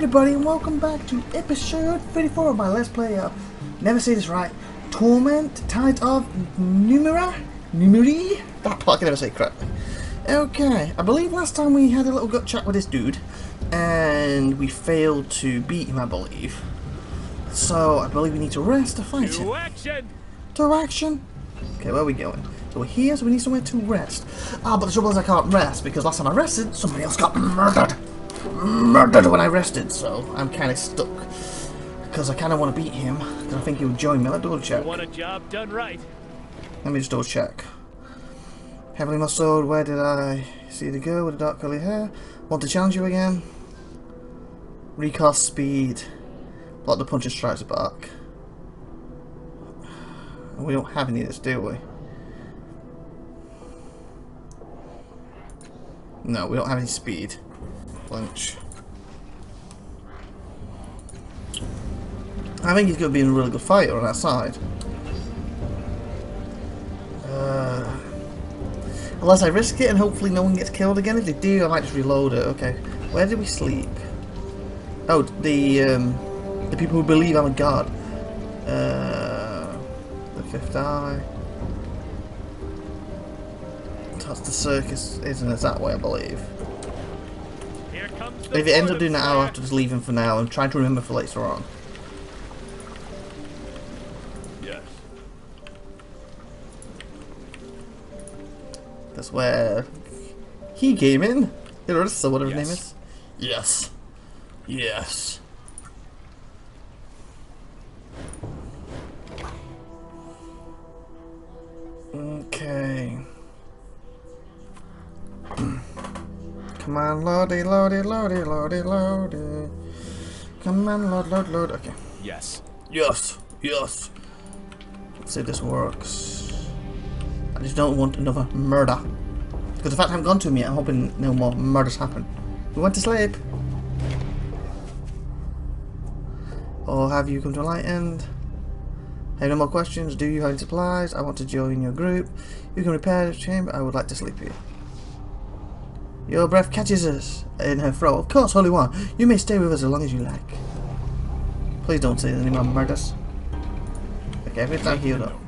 everybody and welcome back to episode 34 of my Let's Play of, never say this right, Torment Tides of Numenera? That part I can never say correctly. Okay, I believe last time we had a little gut chat with this dude and we failed to beat him, I believe. So I believe we need to rest to fight him. To action! To action! Okay, where are we going? So we're here, so we need somewhere to rest. Ah, but the trouble is I can't rest because last time I rested, somebody else got murdered when I rested, so I'm kind of stuck. Because I kind of want to beat him, because I think he would join me. Let's double check. You want a job done right. Let me just double check. Heavily muscled, where did I see you go with the dark curly hair? Want to challenge you again? Recast speed. Block the punch and strikes back. We don't have any of this, do we? No, we don't have any speed. Flinch. I think he's going to be a really good fighter on that side. Unless I risk it and hopefully no one gets killed again. If they do, I might just reload it. Okay. Where did we sleep? Oh, the people who believe I'm a god. The fifth eye. That's the circus, isn't it? That way, I believe. Here comes If it ends up doing that, I'll have to just leave him for now and try to remember for later on. Yes. That's where he came in. Irissa, whatever his name Yes. is. Yes. Yes. Okay. Come on, loady, loady, loady, loady, loady. Come on, load. Okay. Yes. Yes. Yes. Let's see if this works. I just don't want another murder. Because the fact I haven't gone to him yet, I'm hoping no more murders happen. We went to sleep. Or have you come to a light end? Have no more questions? Do you have any supplies? I want to join your group. You can repair the chamber. I would like to sleep here. Your breath catches us in her throat. Of course, Holy One. You may stay with us as long as you like. Please don't say any more murders. Okay, everything healed up.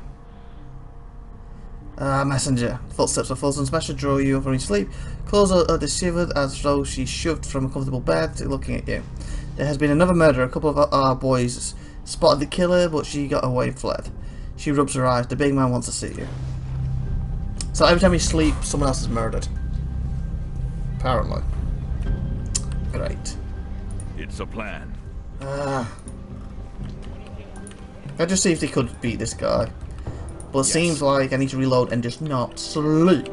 Messenger. Footsteps of Fulton's messenger draw you from your sleep. Clothes are disheveled as though she shoved from a comfortable bed, looking at you. There has been another murder. A couple of our boys spotted the killer, but she got away and fled. She rubs her eyes. The big man wants to see you. So every time you sleep, someone else is murdered. Apparently. Great. It's a plan. I just see if they could beat this guy. But it seems like I need to reload and just not sleep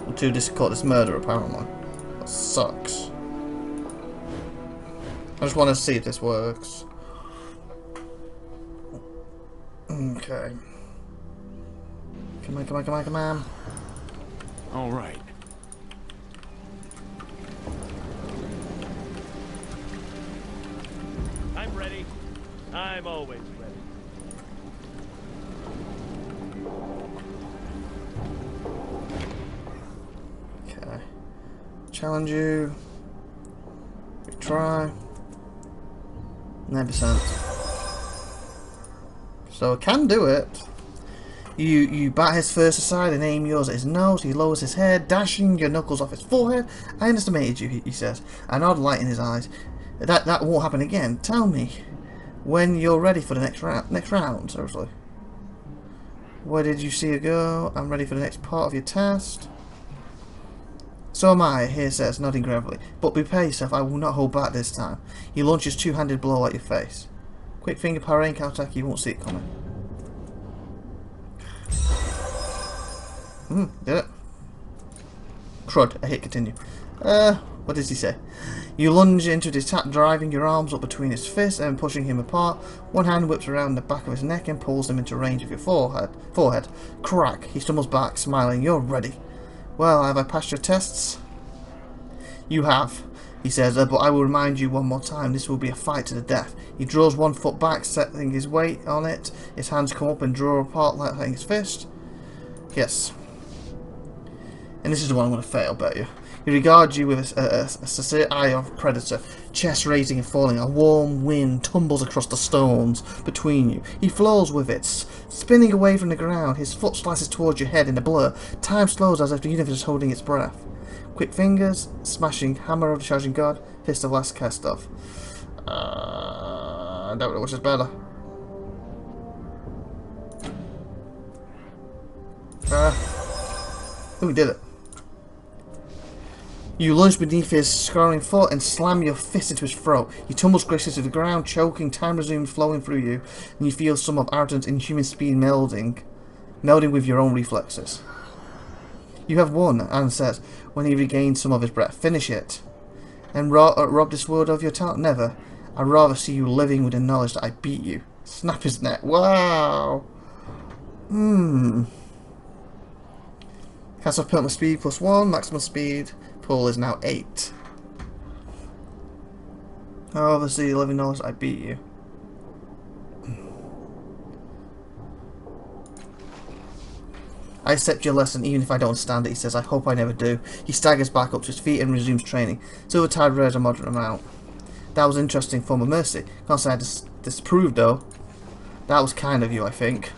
until this caught this murder, apparently. That sucks. I just want to see if this works. Okay. Come on, come on, come on, come on. All right. I'm ready. I'm always ready. Okay. Challenge you. Retry. 9%. So I can do it. You bat his first aside and aim yours at his nose. He lowers his head, dashing your knuckles off his forehead. I underestimated you, he says. An odd light in his eyes. That won't happen again. Tell me when you're ready for the next round. Seriously. Where did you see her go? I'm ready for the next part of your test. So am I, here says, nodding gravely. But prepare yourself, I will not hold back this time. He launches two-handed blow at your face. Quick finger power aim counterattack, you won't see it coming. Did it? Crud, I hit continue. What does he say? You lunge into the attack, driving your arms up between his fists and pushing him apart. One hand whips around the back of his neck and pulls him into range of your forehead. Crack! He stumbles back, smiling. You're ready. Well, have I passed your tests? You have, he says, but I will remind you one more time, this will be a fight to the death. He draws one foot back, setting his weight on it. His hands come up and draw apart like his fist. Yes. And this is the one I'm going to fail, bet you. He regards you with a sincere eye of predator, chest raising and falling. A warm wind tumbles across the stones between you. He flows with it, spinning away from the ground. His foot slices towards your head in a blur. Time slows as if the universe is holding its breath. Quick fingers, smashing, hammer of the charging god, fist of last cast off. I don't know which is better. Oh, we did it. You lunge beneath his scrawling foot and slam your fist into his throat. He tumbles gracefully to the ground, choking. Time resumes flowing through you, and you feel some of Arden's inhuman speed melding with your own reflexes. You have won, Arden says, when he regains some of his breath. Finish it. And rob this world of your talent? Never. I'd rather see you living with the knowledge that I beat you. Snap his neck. Wow. Cast off permanent speed +1, maximum speed. Pull is now 8. Obviously, living knowledge I beat you. I accept your lesson even if I don't understand it, he says. I hope I never do. He staggers back up to his feet and resumes training. Silver Tide read a moderate amount. That was an interesting form of mercy. Can't say I disapproved though. That was kind of you, I think.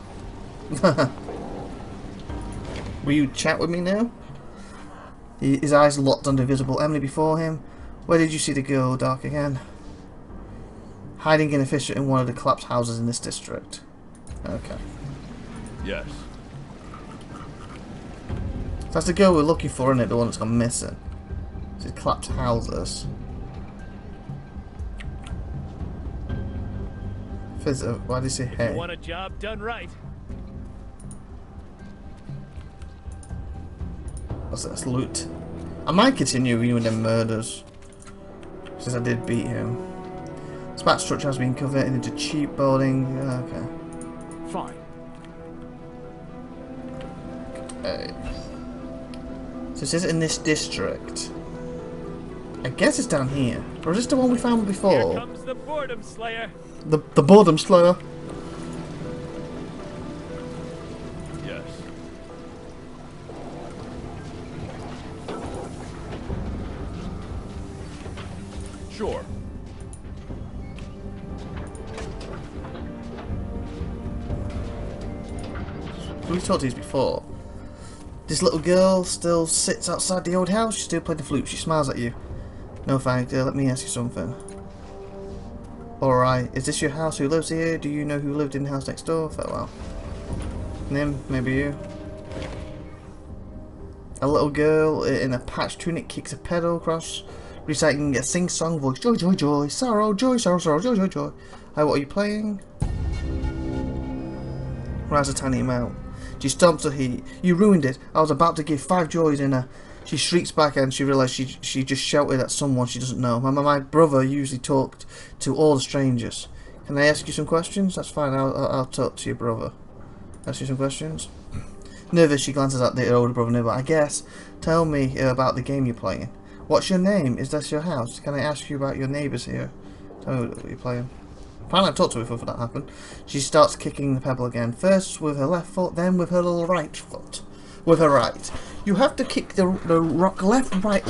Will you chat with me now? His eyes locked on the visible Emily before him. Where did you see the girl, Dark, again? Hiding in a fissure in one of the collapsed houses in this district. Okay. Yes. That's the girl we're looking for, isn't it? The one that's gone missing. These collapsed houses. Fizzer, why did he say hey? You want a job done right? What's this? Loot. I might continue viewing them murders, since I did beat him. Spat structure has been converted into cheap building. Okay. Fine. Okay. So it says in this district. I guess it's down here. Or is this the one we found before? Here comes the boredom slayer. The boredom slayer. Yes. Sure. We've talked to these before. This little girl still sits outside the old house. She's still playing the flute. She smiles at you. No thank you. Let me ask you something. Alright, is this your house? Who lives here? Do you know who lived in the house next door? Farewell. Nim, maybe you. A little girl in a patched tunic kicks a pedal across, reciting a sing-song voice. Joy, joy, joy, sorrow, joy, sorrow, sorrow, joy, joy, joy. Hi, what are you playing? Rise a tiny amount. She stomps her heat. You ruined it. I was about to give 5 joys in her. She shrieks back and she realizes she just shouted at someone she doesn't know. My brother usually talked to all the strangers. Can I ask you some questions? That's fine. I'll talk to your brother. Ask you some questions. Nervous, she glances at the older brother nearby. I guess. Tell me about the game you're playing. What's your name? Is this your house? Can I ask you about your neighbours here? Tell me what you're playing. Apparently I've talked to her before that happened. She starts kicking the pebble again. First with her left foot, then with her little right foot. With her right. You have to kick the rock left, right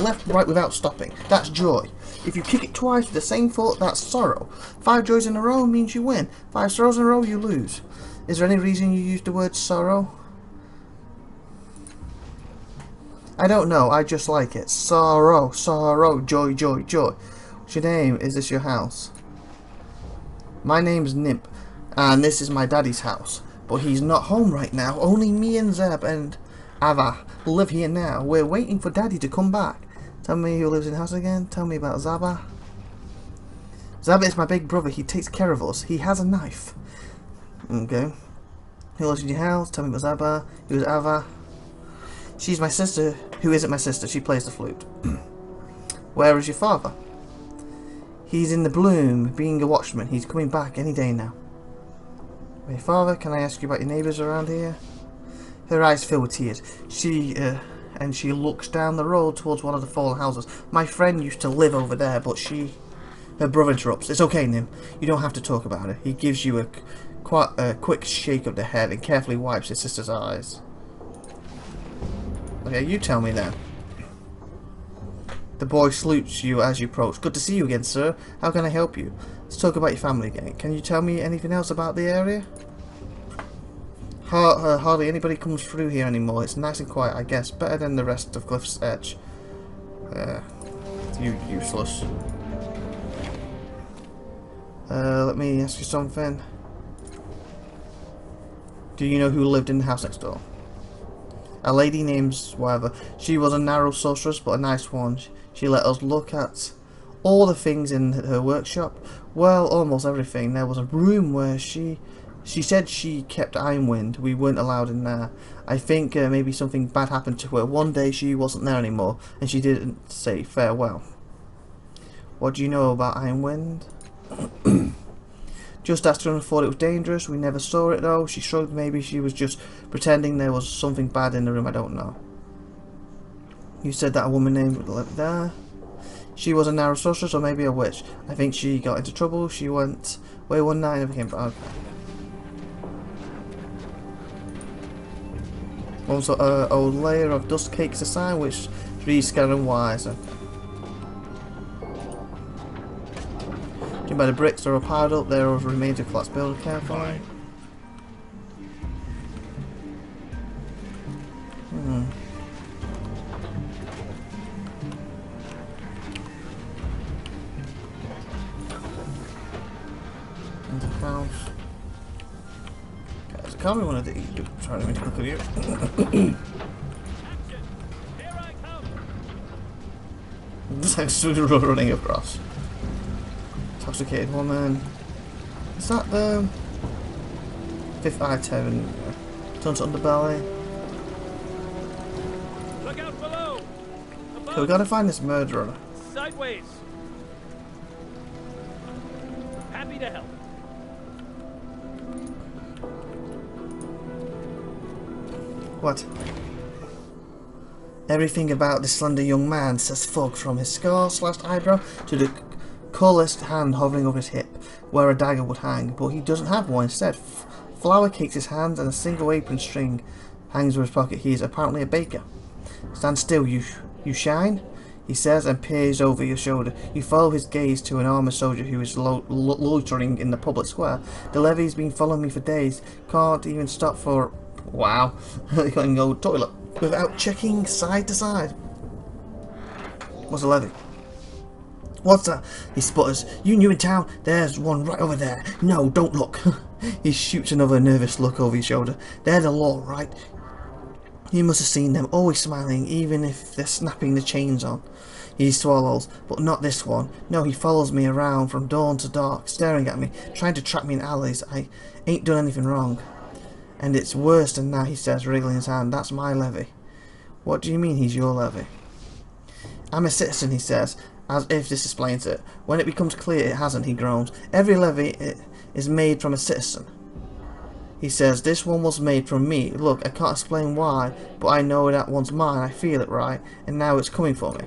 without stopping. That's joy. If you kick it twice with the same foot, that's sorrow. 5 joys in a row means you win. 5 sorrows in a row, you lose. Is there any reason you use the word sorrow? I don't know. I just like it. Sorrow, sorrow, joy, joy, joy. What's your name? Is this your house? My name's Nimp, and this is my daddy's house. But he's not home right now. Only me and Zeb and Ava live here now. We're waiting for Daddy to come back. Tell me who lives in the house again. Tell me about Zaba. Zaba is my big brother. He takes care of us. He has a knife. Okay. Who lives in your house? Tell me about Zaba. Who's Ava? She's my sister. Who isn't my sister? She plays the flute. Where is your father? He's in the bloom, being a watchman. He's coming back any day now. Your father, can I ask you about your neighbours around here? Her eyes fill with tears. She looks down the road towards one of the fallen houses. My friend used to live over there, but her brother interrupts. It's okay, Nim. You don't have to talk about it. He gives you a quick shake of the head and carefully wipes his sister's eyes. Okay, you tell me then. The boy salutes you as you approach. Good to see you again, sir. How can I help you? Let's talk about your family again. Can you tell me anything else about the area? Hardly anybody comes through here anymore. It's nice and quiet, I guess. Better than the rest of Cliff's Edge. You useless. Let me ask you something. Do you know who lived in the house next door? A lady named whatever. She was a narrow sorceress, but a nice one. She let us look at all the things in her workshop. Well, almost everything. There was a room where she said she kept Ironwind. We weren't allowed in there. I think maybe something bad happened to her. One day she wasn't there anymore, and she didn't say farewell. What do you know about Ironwind? Just asked her and thought it was dangerous. We never saw it though. She shrugged. Maybe she was just pretending there was something bad in the room. I don't know. You said that a woman named there. She was a narrow sorceress or maybe a witch. I think she got into trouble. She went away one night and never came back. Also, a layer of dust cakes a sign which reads Scattering Wiser. By the bricks that are piled up, there are remains of collapsed building carefully. And the house. Okay, so can't be one of these. Trying to make a look at you. Action! Here I come! This house is running across. Intoxicated woman. Is that the fifth item? Turns underbelly. Look out below! Okay, we gotta find this murderer. Sideways! Happy to help. What? Everything about this slender young man, says Fog, from his scar-slashed eyebrow to the calloused hand hovering over his hip, where a dagger would hang, but he doesn't have one. Instead, flour cakes his hands and a single apron string hangs over his pocket. He is apparently a baker. Stand still, you shine, he says, and peers over your shoulder. You follow his gaze to an armoured soldier who is loitering in the public square. The levy's been following me for days. Can't even stop for... wow. He can go toilet without checking side to side. What's a levy? What's that? He sputters. You new in town? There's one right over there. No, don't look. He shoots another nervous look over his shoulder. They're the law, right? You must have seen them, always smiling, even if they're snapping the chains on. He swallows, but not this one. No, he follows me around from dawn to dark, staring at me, trying to trap me in alleys. I ain't done anything wrong. And it's worse than that, he says, wriggling his hand. That's my levy. What do you mean he's your levy? I'm a citizen, he says, as if this explains it. When it becomes clear it hasn't, he groans. Every levy is made from a citizen. He says, this one was made from me. Look, I can't explain why, but I know that one's mine. I feel it, right? And now it's coming for me.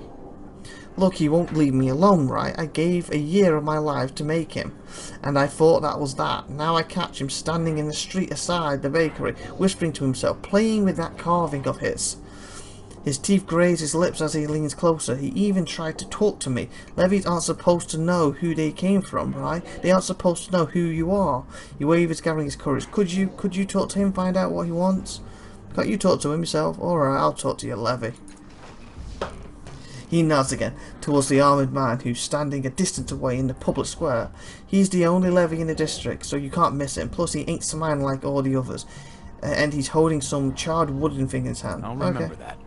Look, he won't leave me alone, right? I gave a year of my life to make him, and I thought that was that. Now I catch him standing in the street aside the bakery, whispering to himself, playing with that carving of his. His teeth graze his lips as he leans closer. He even tried to talk to me. Levies aren't supposed to know who they came from, right? They aren't supposed to know who you are. He waves, gathering his courage. Could you talk to him, find out what he wants? Can't you talk to him yourself? Alright, I'll talk to you, Levy. He nods again towards the armoured man who's standing a distance away in the public square. He's the only levy in the district, so you can't miss him. Plus, he ain't smiled like all the others. And he's holding some charred wooden thing in his hand. I'll remember that.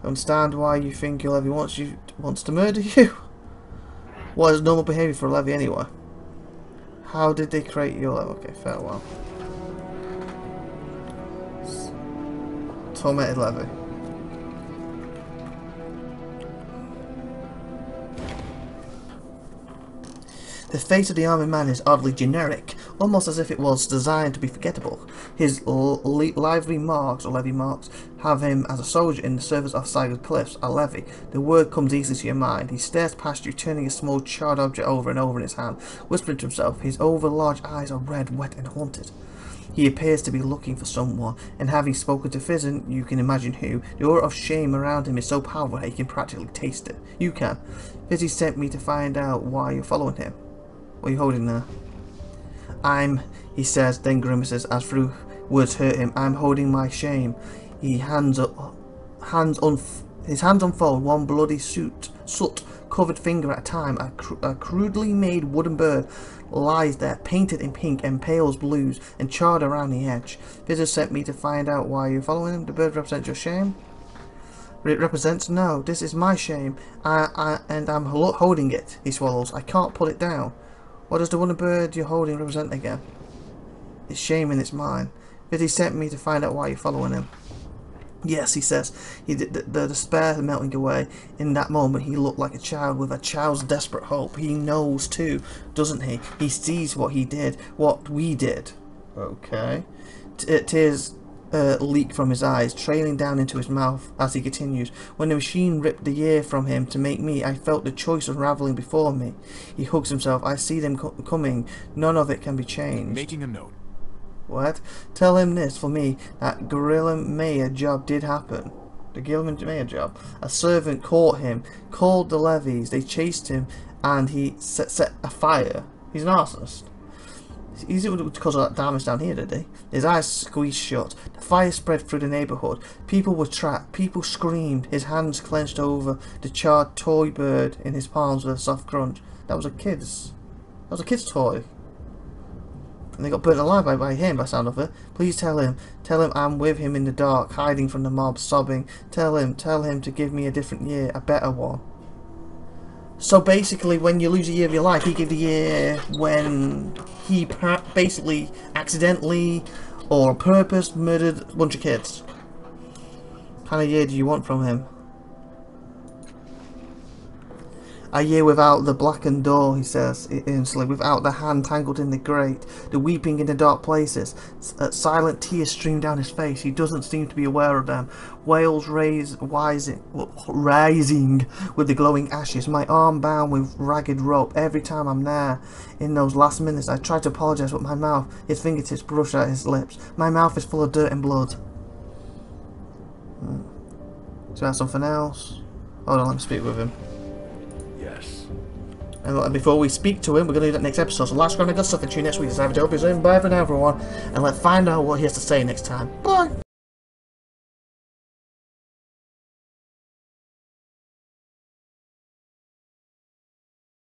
Understand why you think your levy wants to murder you? What is normal behaviour for a levy anyway? How did they create your levy? Okay, farewell. Tormented levy. The face of the armoured man is oddly generic, almost as if it was designed to be forgettable. His lively marks, or levy marks, have him as a soldier in the service of Saigo's Cliffs, a levy. The word comes easily to your mind. He stares past you, turning a small charred object over and over in his hand, whispering to himself. His over-large eyes are red, wet and haunted. He appears to be looking for someone, and having spoken to Fizzin, you can imagine who. The aura of shame around him is so powerful that he can practically taste it. You can. Fizzy sent me to find out why you're following him. What are you holding there? He says, then grimaces as through words hurt him. I'm holding my shame. His hands unfold, one bloody soot-covered finger at a time. A crudely made wooden bird lies there, painted in pink and pale blues, and charred around the edge. Fizzer sent me to find out why you're following him. The bird represents your shame? It represents? No, this is my shame, and I'm holding it, he swallows. I can't pull it down. What does the wooden bird you're holding represent again? It's shame and it's mine. Fizzy sent me to find out why you're following him. Yes, he says. The despair melting away. In that moment, he looked like a child with a child's desperate hope. He knows too, doesn't he? He sees what he did, what we did. Okay. Tears leak from his eyes, trailing down into his mouth as he continues. When the machine ripped the ear from him to make me, I felt the choice unraveling before me. He hugs himself. I see them coming. None of it can be changed. Making a note. What? Tell him this for me. That Gorilla Mayor job did happen. The Gorilla Mayor job. A servant caught him, called the levies. They chased him, and he set a fire. He's an arsonist. He didn't cause all that damage down here, did he? His eyes squeezed shut. The fire spread through the neighbourhood. People were trapped. People screamed. His hands clenched over the charred toy bird in his palms with a soft crunch. That was a kid's toy. And they got burnt alive by him, by the sound of it. Please tell him I'm with him in the dark, hiding from the mob, sobbing. Tell him to give me a different year, a better one. So basically, when you lose a year of your life, he gave the year when he basically accidentally or on purpose murdered a bunch of kids. What kind of year do you want from him? A year without the blackened door, he says earnestly, without the hand tangled in the grate, the weeping in the dark places. Silent tears stream down his face. He doesn't seem to be aware of them. Wails rising with the glowing ashes. My arm bound with ragged rope. Every time I'm there, in those last minutes, I try to apologize, but my mouth, his fingertips brush at his lips. My mouth is full of dirt and blood. So that's something else. Hold on, let me speak with him. Yes. And before we speak to him, we're going to do that next episode. So last round of good stuff, and tune next week. It's IVATOPIA. Bye for now, everyone. And let's find out what he has to say next time. Bye!